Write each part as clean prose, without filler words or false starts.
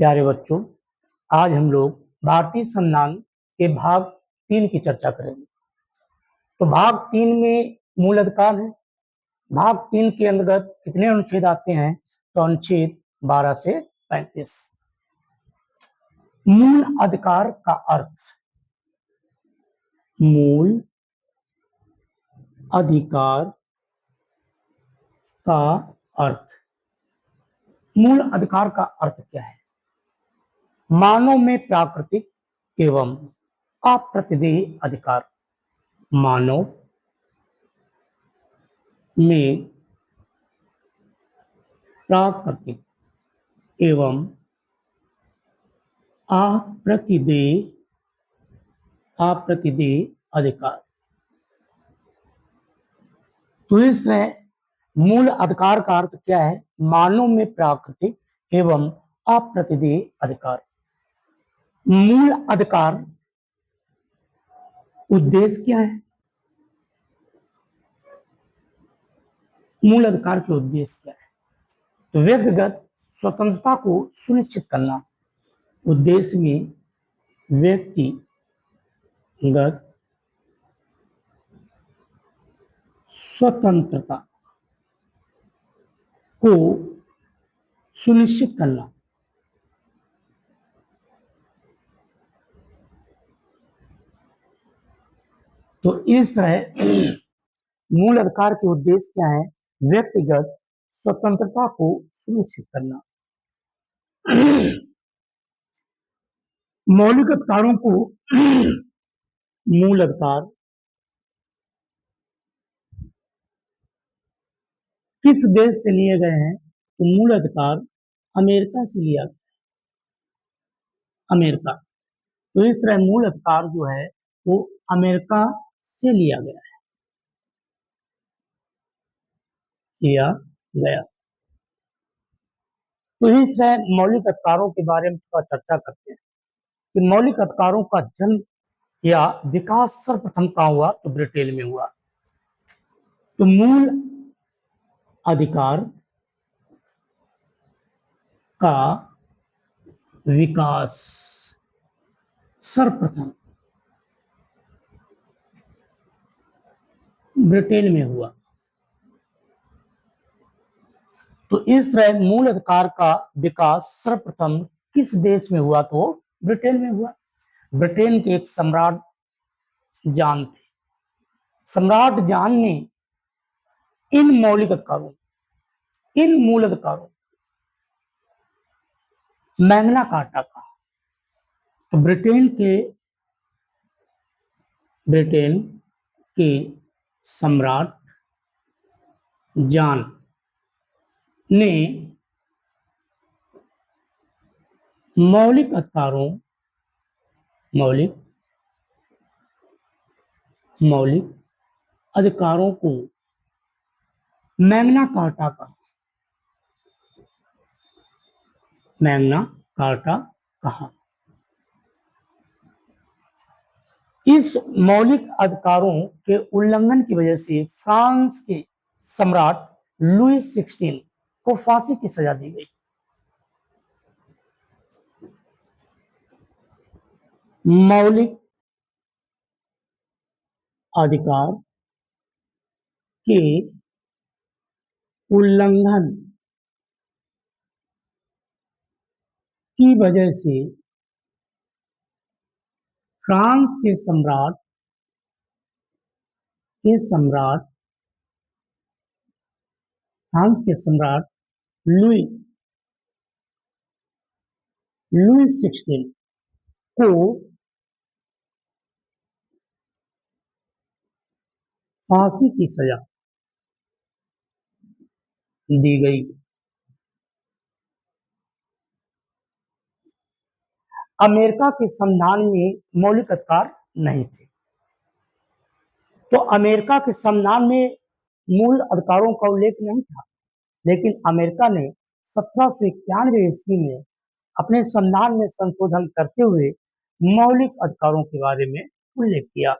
प्यारे बच्चों, आज हम लोग भारतीय संविधान के भाग 3 की चर्चा करेंगे। तो भाग 3 में मूल अधिकार है। भाग 3 के अंतर्गत कितने अनुच्छेद आते हैं? तो अनुच्छेद 12 से 35। मूल अधिकार का अर्थ। मूल अधिकार का अर्थ। मूल अधिकार का अर्थ क्या है? मानव में प्राकृतिक एवं अप्रतिदेय अधिकार। मानव में प्राकृतिक एवं अप्रतिदेय अधिकार। तो इस तरह मूल अधिकार का अर्थ क्या है? मानव में प्राकृतिक एवं अप्रतिदेय अधिकार। मूल अधिकार उद्देश्य क्या है? मूल अधिकार के उद्देश्य क्या है? तो व्यक्तिगत स्वतंत्रता को सुनिश्चित करना। उद्देश्य में व्यक्तिगत स्वतंत्रता को सुनिश्चित करना। तो इस तरह मूल अधिकार के उद्देश्य क्या है? व्यक्तिगत स्वतंत्रता को सुनिश्चित करना। मौलिक अधिकारों को मूल अधिकार किस देश से लिए गए हैं? तो मूल अधिकार अमेरिका से लिया गया। अमेरिका। तो इस तरह मूल अधिकार जो है वो अमेरिका से लिया गया। तो इस तरह मौलिक अधिकारों के बारे में थोड़ा चर्चा करते हैं कि मौलिक अधिकारों का जन्म या विकास सर्वप्रथम कहाँ हुआ? तो ब्रिटेन में हुआ। तो मूल अधिकार का विकास सर्वप्रथम ब्रिटेन में हुआ। तो इस तरह मूल अधिकार का विकास सर्वप्रथम किस देश में हुआ? तो ब्रिटेन में हुआ। ब्रिटेन के एक सम्राट जॉन थे। सम्राट जॉन ने इन मौलिक अधिकारों, इन मूल अधिकारों मैग्ना कार्टा कहा। तो ब्रिटेन के सम्राट जॉन ने मौलिक अधिकारों को मैग्ना कार्टा कहा। इस मौलिक अधिकारों के उल्लंघन की वजह से फ्रांस के सम्राट लुईस 16 को फांसी की सजा दी गई। मौलिक अधिकार के उल्लंघन की वजह से फ्रांस के सम्राट लुई 16 को फांसी की सजा दी गई। अमेरिका के संविधान में मौलिक अधिकार नहीं थे। तो अमेरिका के संविधान में मूल अधिकारों का उल्लेख नहीं था, लेकिन अमेरिका ने 1791 ईस्वी में अपने संविधान में संशोधन करते हुए मौलिक अधिकारों के बारे में उल्लेख किया।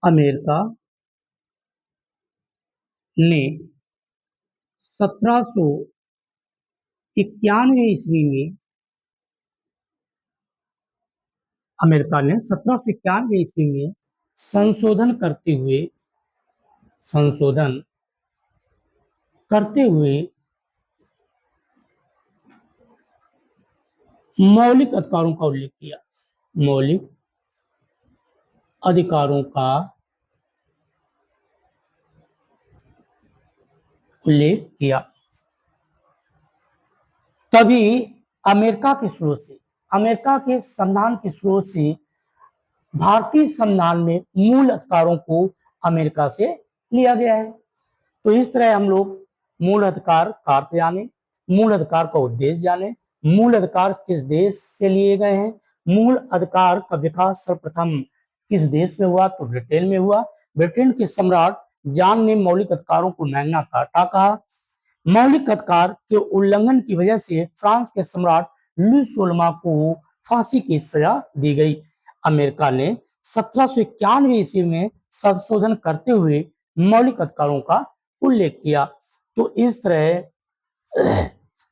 अमेरिका ने 1791 ईस्वी में अमेरिका ने 1791 ईस्वी में संशोधन करते हुए मौलिक अधिकारों का उल्लेख किया। मौलिक अधिकारों का उल्लेख किया। तभी अमेरिका के संविधान के स्रोत से भारतीय संविधान में मूल अधिकारों को अमेरिका से लिया गया है। तो इस तरह हम लोग मूल अधिकार का अर्थ जाने, मूल अधिकार का उद्देश्य जाने, मूल अधिकार किस देश से लिए गए हैं, मूल अधिकार का विकास सर्वप्रथम किस देश में हुआ, तो ब्रिटेन में हुआ। ब्रिटेन के सम्राट जॉन ने मौलिक अधिकारों को मैग्ना कार्टा कहा। मौलिक अधिकार के उल्लंघन की वजह से फ्रांस के सम्राट लुई 16वां को फांसी की सजा दी गई। अमेरिका ने 1791 ईस्वी में संशोधन करते हुए मौलिक अधिकारों का उल्लेख किया। तो इस तरह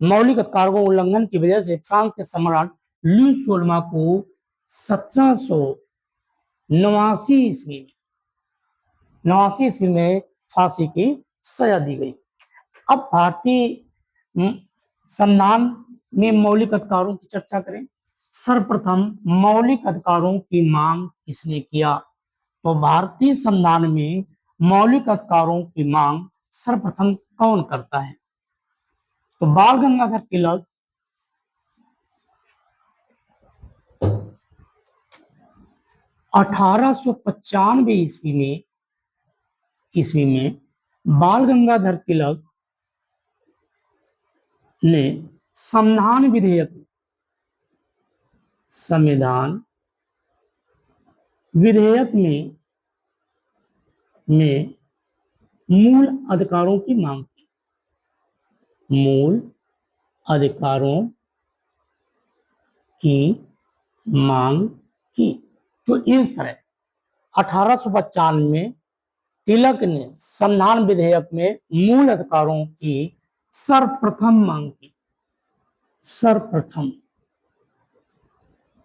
मौलिक अधिकारों के उल्लंघन की वजह से फ्रांस के सम्राट लुई 16वां को 1789 ईस्वी में फांसी की सजा दी गई। अब भारतीय संविधान में मौलिक अधिकारों की चर्चा करें। सर्वप्रथम मौलिक अधिकारों की मांग किसने किया? तो भारतीय संविधान में मौलिक अधिकारों की मांग सर्वप्रथम कौन करता है? तो बाल गंगाधर तिलक 1895 ईस्वी में बाल गंगाधर तिलक ने संविधान विधेयक में मूल अधिकारों की मांग की। मूल अधिकारों की मांग की। तो इस तरह 1895 में तिलक ने संविधान विधेयक में मूल अधिकारों की सर्वप्रथम मांग की।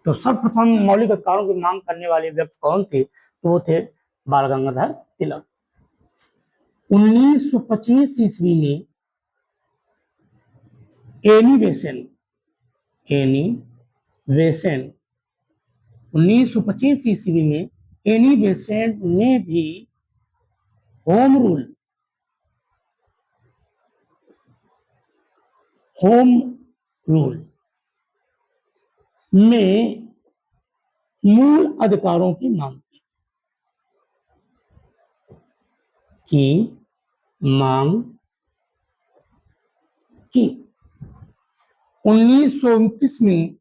सर्वप्रथम मौलिक अधिकारों की मांग करने वाले व्यक्ति कौन थे? तो वो थे बाल गंगाधर तिलक। 1925 ईस्वी में एनी बेसेंट 1925 ईस्वी में एनी बेसेंट ने भी होम रूल में मूल अधिकारों की मांग की। 1929 में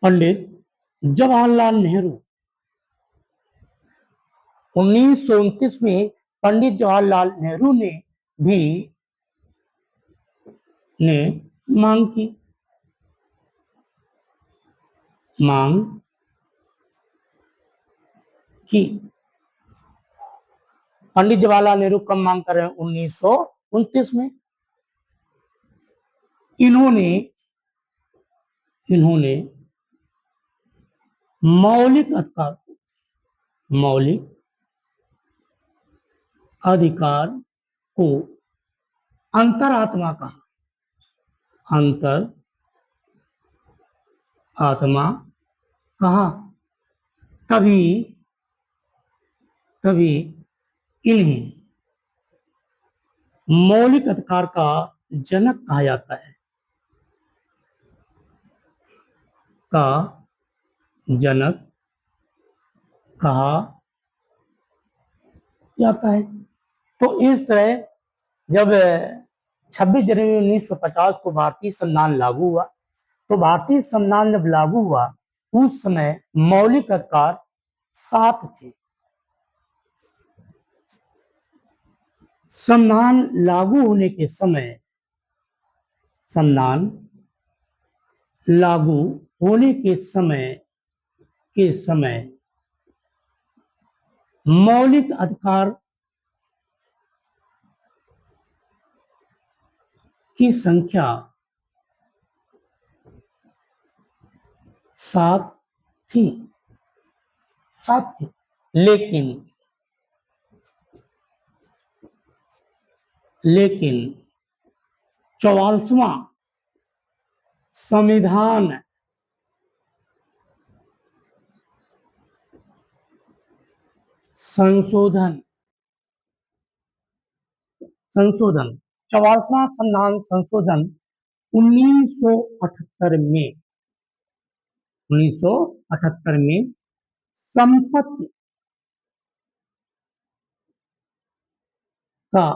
पंडित जवाहरलाल नेहरू 1929 में पंडित जवाहरलाल नेहरू ने भी मांग की। पंडित जवाहरलाल नेहरू कब मांग कर रहे हैं? 1929 में। इन्होंने मौलिक अधिकार को अंतरात्मा कहा। तभी इन्हें मौलिक अधिकार का जनक कहा जाता है। तो इस तरह जब 26 जनवरी 1950 को भारतीय संविधान लागू हुआ, तो भारतीय संविधान जब लागू हुआ उस समय मौलिक अधिकार 7 थे। संविधान लागू होने के समय मौलिक अधिकार की संख्या 7 थी, 7 थी, लेकिन 44वां संविधान संशोधन संशोधन 44वां संविधान संशोधन 1978 में संपत्ति का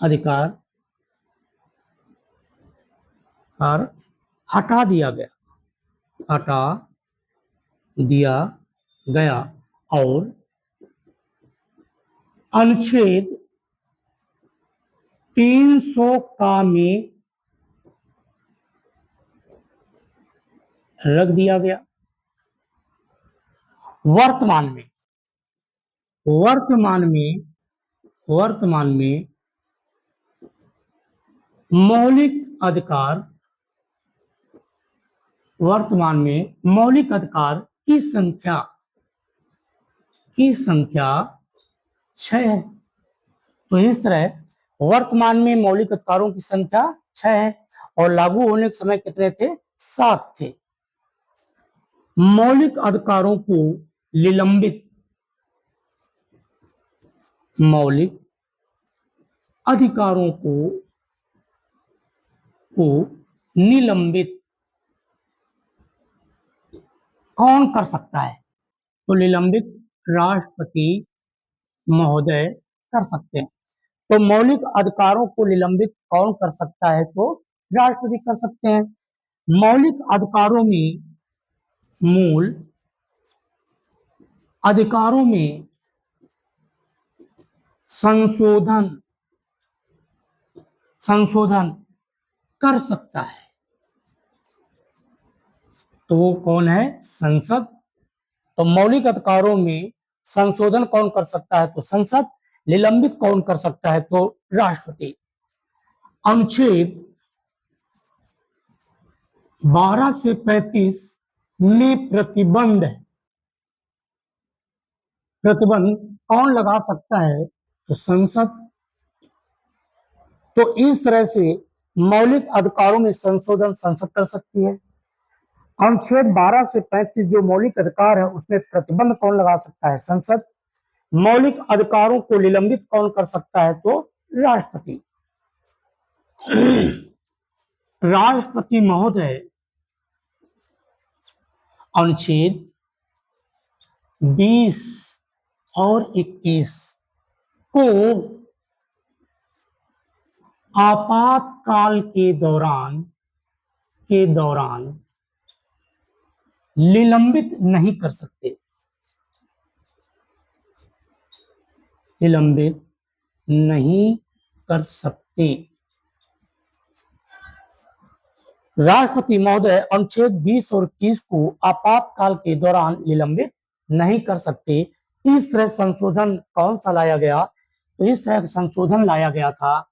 अधिकार हटा दिया गया और अनुच्छेद 300 का में रख दिया गया। वर्तमान में मौलिक अधिकार की संख्या 6 है। तो इस तरह वर्तमान में मौलिक अधिकारों की संख्या 6 है और लागू होने के समय कितने थे? 7 थे। मौलिक अधिकारों को निलंबित कौन कर सकता है? तो निलंबित राष्ट्रपति महोदय कर सकते हैं। तो मौलिक अधिकारों को निलंबित कौन कर सकता है? तो राष्ट्रपति कर सकते हैं। मौलिक अधिकारों में मूल अधिकारों में संशोधन कर सकता है। तो वो कौन है? संसद। तो मौलिक अधिकारों में संशोधन कौन कर सकता है? तो संसद। निलंबित कौन कर सकता है? तो राष्ट्रपति। अनुच्छेद 12 से 35 में प्रतिबंध कौन लगा सकता है? तो संसद। तो इस तरह से मौलिक अधिकारों में संशोधन संसद कर सकती है। अनुच्छेद 12 से 35 जो मौलिक अधिकार है उसमें प्रतिबंध कौन लगा सकता है? संसद। मौलिक अधिकारों को निलंबित कौन कर सकता है? तो राष्ट्रपति। राष्ट्रपति महोदय अनुच्छेद 20 और 21 को आपातकाल के दौरान निलंबित नहीं कर सकते। राष्ट्रपति महोदय अनुच्छेद 20 और 21 को आपातकाल के दौरान निलंबित नहीं कर सकते। इस तरह संशोधन कौन सा लाया गया? तो इस तरह संशोधन लाया गया था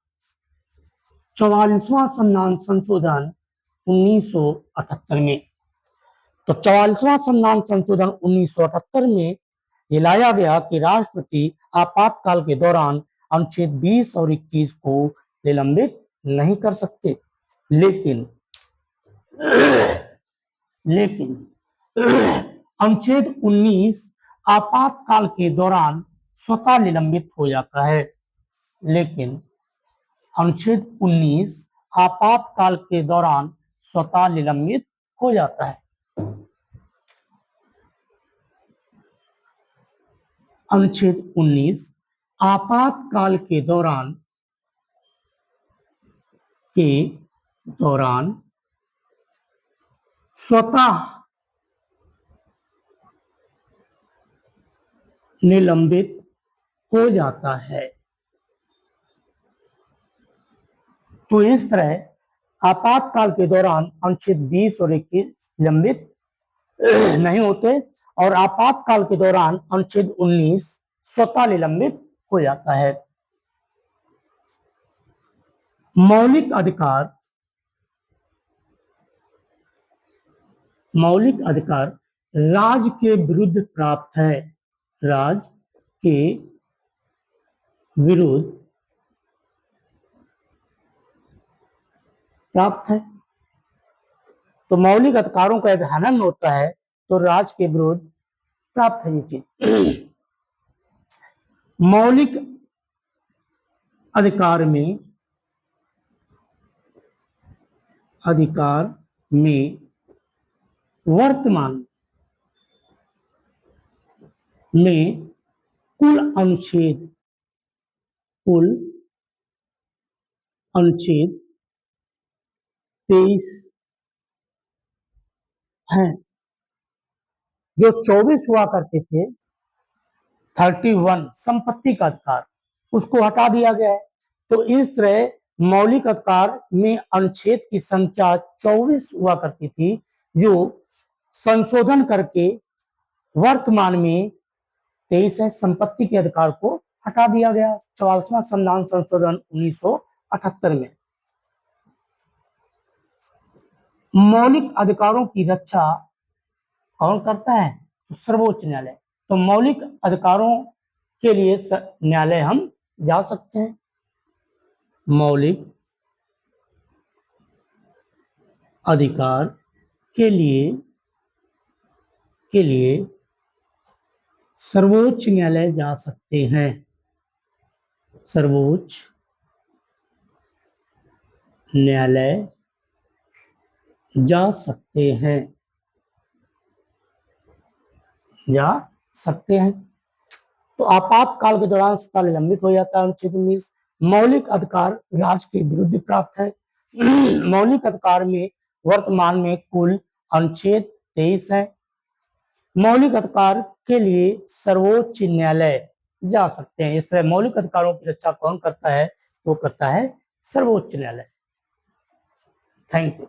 44वां संविधान संशोधन 1978 में। तो 44वां संविधान संशोधन 1978 में ये लाया गया कि राष्ट्रपति आपातकाल के दौरान अनुच्छेद 20 और 21 को निलंबित नहीं कर सकते। लेकिन अनुच्छेद 19 आपातकाल के दौरान स्वतः निलंबित हो जाता है। लेकिन अनुच्छेद 19 आपातकाल के दौरान स्वतः निलंबित हो जाता है। अनुच्छेद 19 आपातकाल के दौरान स्वतः निलंबित हो जाता है। तो इस तरह आपातकाल के दौरान अनुच्छेद 20 और 21 निलंबित नहीं होते और आपातकाल के दौरान अनुच्छेद 19 स्वतः निलंबित हो जाता है। मौलिक अधिकार राज्य के विरुद्ध प्राप्त है, राज्य के विरुद्ध प्राप्त है। तो मौलिक अधिकारों का यदि हनन होता है तो राज्य के विरुद्ध प्राप्त है ये चीज। मौलिक अधिकार में वर्तमान में कुल अनुच्छेद 23 हैं। जो 24 हुआ करते थे 31 संपत्ति का अधिकार, उसको हटा दिया गया है। तो इस तरह मौलिक अधिकार में अनुच्छेद की संख्या 24 हुआ करती थी, जो संशोधन करके वर्तमान में 23 है। संपत्ति के अधिकार को हटा दिया गया 44वां संविधान संशोधन 1978 में। मौलिक अधिकारों की रक्षा कौन करता है? सर्वोच्च न्यायालय। तो मौलिक अधिकारों के लिए न्यायालय हम जा सकते हैं। मौलिक अधिकार के लिए सर्वोच्च न्यायालय जा सकते हैं। सर्वोच्च न्यायालय जा सकते हैं। तो आपातकाल के दौरान सत्ता निलंबित हो जाता है। अनुच्छेद 19 मौलिक अधिकार राज्य के विरुद्ध प्राप्त है। मौलिक अधिकार में वर्तमान में कुल अनुच्छेद 23 है। मौलिक अधिकार के लिए सर्वोच्च न्यायालय जा सकते हैं। इस तरह मौलिक अधिकारों की रक्षा कौन करता है? वो करता है सर्वोच्च न्यायालय। Thank you.